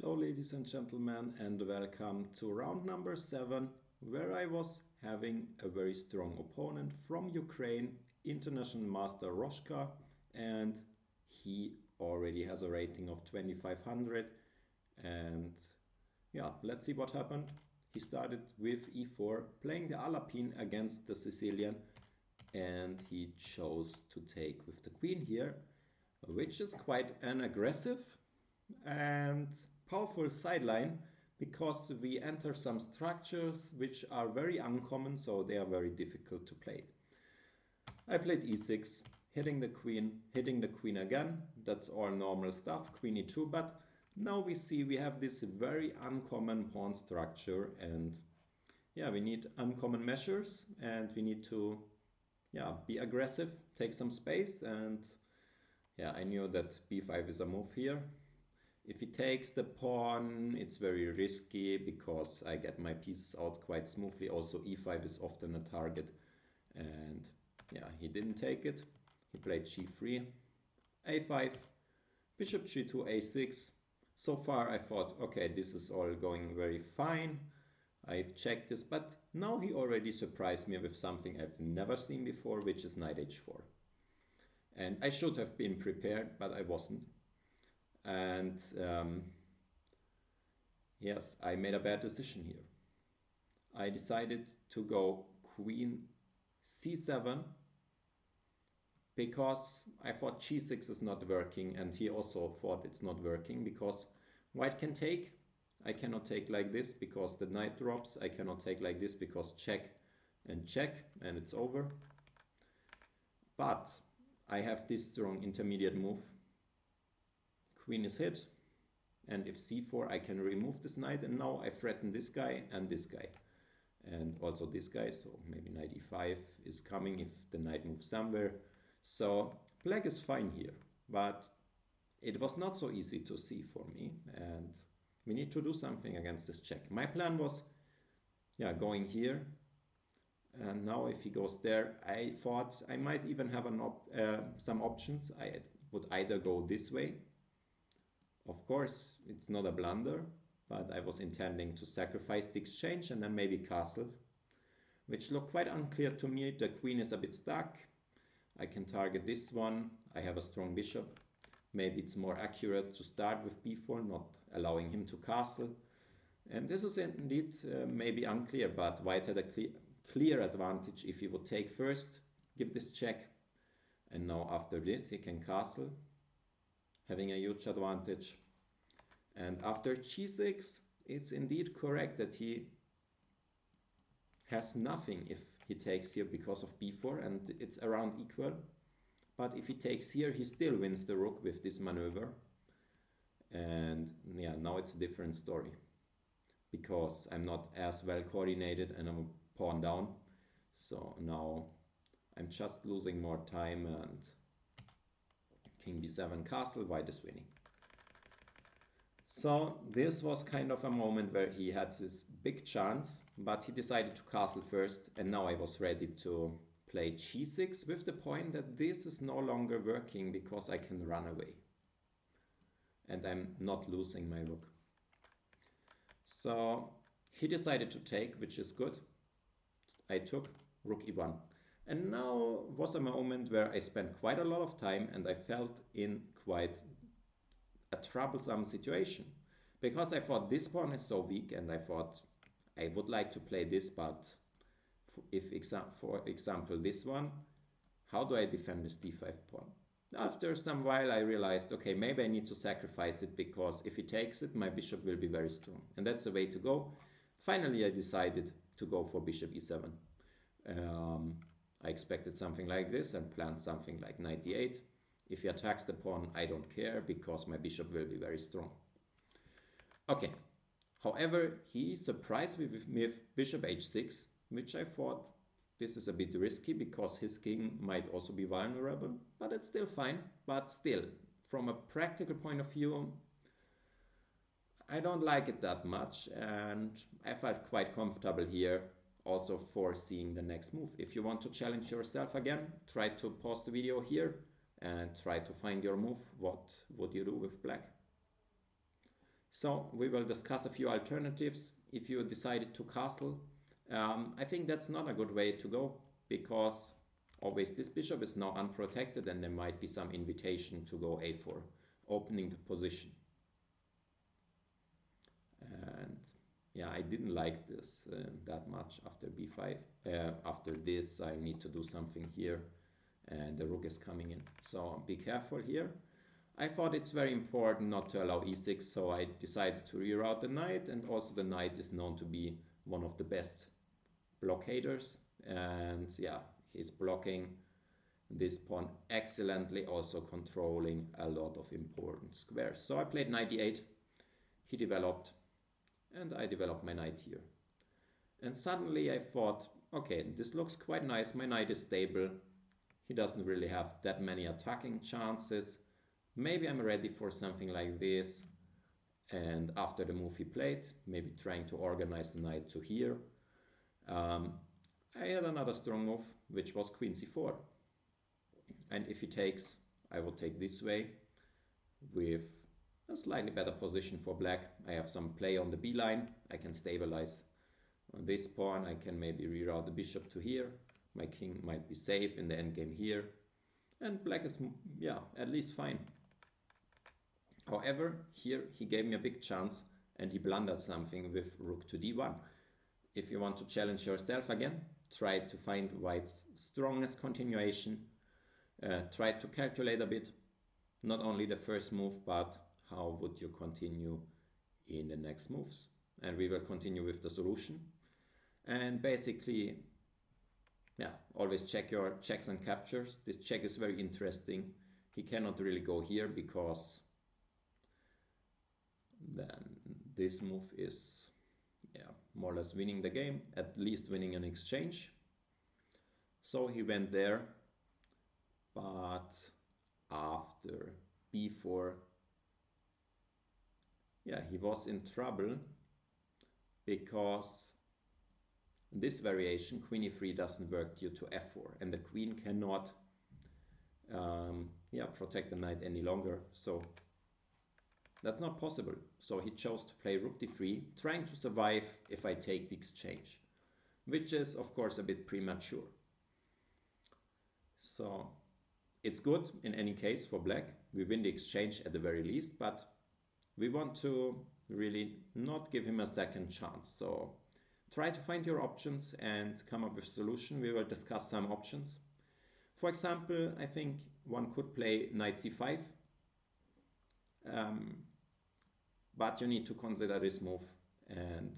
Hello ladies and gentlemen, and welcome to round number 7, where I was having a very strong opponent from Ukraine, international master Roshka, and he already has a rating of 2500. And yeah, let's see what happened. He started with e4, playing the Alapin against the Sicilian, and he chose to take with the queen here, which is quite an aggressive and powerful sideline, because we enter some structures which are very uncommon, so they are very difficult to play. I played e6, hitting the queen again. That's all normal stuff, queen e2, but now we see we have this very uncommon pawn structure, and yeah, we need uncommon measures, and we need to be aggressive, take some space. And yeah, I knew that b5 is a move here. If he takes the pawn, it's very risky because I get my pieces out quite smoothly. Also, e5 is often a target. And yeah, he didn't take it. He played g3, a5, bishop g2, a6. So far I thought, okay, this is all going very fine. I've checked this, but now he already surprised me with something I've never seen before, which is knight h4. And I should have been prepared, but I wasn't. And yes, I made a bad decision here. I decided to go queen c7 because I thought g6 is not working, and he also thought it's not working because white can take. I cannot take like this because the knight drops. I cannot take like this because check, and it's over. But I have this strong intermediate move. Queen is hit, and if c4 I can remove this knight, and now I threaten this guy and also this guy, so maybe knight e5 is coming if the knight moves somewhere. So black is fine here, but it was not so easy to see for me, and we need to do something against this check. My plan was going here, and now if he goes there, I thought I might even have some options. I would either go this way. Of course, it's not a blunder, but I was intending to sacrifice the exchange and then maybe castle, which looked quite unclear to me. The queen is a bit stuck. I can target this one. I have a strong bishop. Maybe it's more accurate to start with b4, not allowing him to castle. And this is indeed maybe unclear, but white had a clear advantage if he would take first, give this check, and now after this he can castle, having a huge advantage. And after g6, it's indeed correct that he has nothing if he takes here because of b4, and it's around equal. But if he takes here, he still wins the rook with this maneuver. And yeah, now it's a different story, because I'm not as well coordinated and I'm a pawn down. So now I'm just losing more time, and king b7 castle, white is winning. So this was kind of a moment where he had this big chance, but he decided to castle first, and now I was ready to play g6 with the point that this is no longer working because I can run away and I'm not losing my rook. So he decided to take, which is good. I took rook e1. And now was a moment where I spent quite a lot of time, and I felt in quite a troublesome situation, because I thought this pawn is so weak, and I thought I would like to play this, but if for example this one, how do I defend this d5 pawn? After some while I realized, okay, maybe I need to sacrifice it, because if he takes it, my bishop will be very strong, and that's the way to go. Finally I decided to go for bishop e7. I expected something like this and planned something like knight d8. If he attacks the pawn, I don't care, because my bishop will be very strong. Okay, however, he surprised me with bishop h6, which I thought this is a bit risky because his king might also be vulnerable, but it's still fine. But still, from a practical point of view, I don't like it that much, and I felt quite comfortable here, also foreseeing the next move. If you want to challenge yourself again, try to pause the video here and try to find your move. What would you do with black? So we will discuss a few alternatives. If you decided to castle, I think that's not a good way to go, because always this bishop is now unprotected and there might be some invitation to go a4, opening the position. And yeah, I didn't like this that much after b5. After this, I need to do something here, and the rook is coming in. So be careful here. I thought it's very important not to allow e6, so I decided to reroute the knight, and also the knight is known to be one of the best blockaders, and yeah, he's blocking this pawn excellently, also controlling a lot of important squares. So I played knight d8, he developed, and I developed my knight here. And suddenly I thought, okay, this looks quite nice, my knight is stable, he doesn't really have that many attacking chances. Maybe I'm ready for something like this. And after the move he played, maybe trying to organize the knight to here, I had another strong move, which was queen c4. And if he takes, I will take this way with a slightly better position for black. I have some play on the b line. I can stabilize on this pawn. I can maybe reroute the bishop to here. My king might be safe in the endgame here. And black is, yeah, at least fine. However, here he gave me a big chance and he blundered something with rook to d1. If you want to challenge yourself again, try to find white's strongest continuation. Try to calculate a bit, not only the first move, but how would you continue in the next moves. And we will continue with the solution. And basically, yeah, always check your checks and captures. This check is very interesting. He cannot really go here because then this move is, yeah, more or less winning the game, at least winning an exchange. So he went there, but after b4, yeah, he was in trouble because this variation, queen e3, doesn't work due to f4, and the queen cannot protect the knight any longer. So that's not possible. So he chose to play rook d3, trying to survive if I take the exchange, which is of course a bit premature. So it's good in any case for black. We win the exchange at the very least, but we want to really not give him a second chance. So try to find your options and come up with a solution. We will discuss some options. For example, I think one could play knight c5. But you need to consider this move, and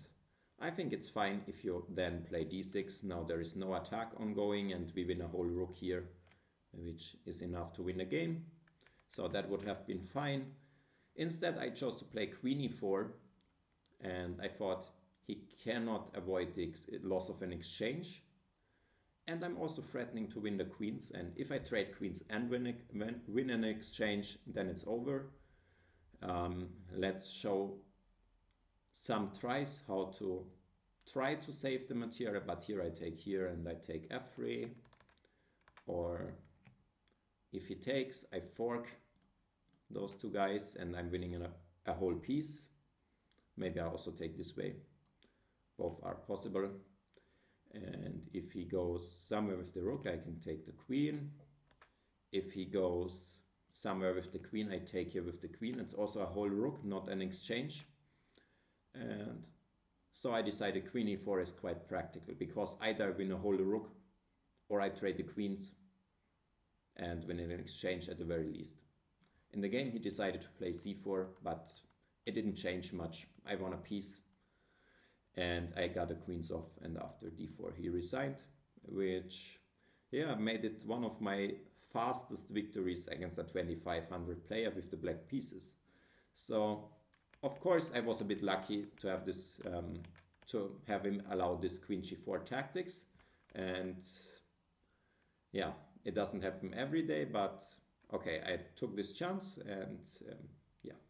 I think it's fine if you then play d6. Now there is no attack ongoing and we win a whole rook here, which is enough to win a game. So that would have been fine. Instead I chose to play queen e4, and I thought he cannot avoid the loss of an exchange. And I'm also threatening to win the queens, and if I trade queens and win an exchange, then it's over. Let's show some tries how to try to save the material, but here I take here and I take f3, or if he takes, I fork those two guys and I'm winning a whole piece. Maybe I also take this way. Both are possible. And if he goes somewhere with the rook, I can take the queen. If he goes somewhere with the queen, I take here with the queen. It's also a whole rook, not an exchange. And so I decided queen e4 is quite practical, because either I win a whole rook or I trade the queens and win an exchange at the very least. In the game he decided to play c4, but it didn't change much. I won a piece and I got the queens off, and after d4 he resigned, which made it one of my fastest victories against a 2500 player with the black pieces. So of course I was a bit lucky to have this to have him allow this queen g4 tactics, and yeah, it doesn't happen every day, but okay, I took this chance, and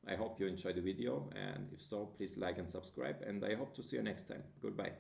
I hope you enjoyed the video, and if so, please like and subscribe, and I hope to see you next time. Goodbye.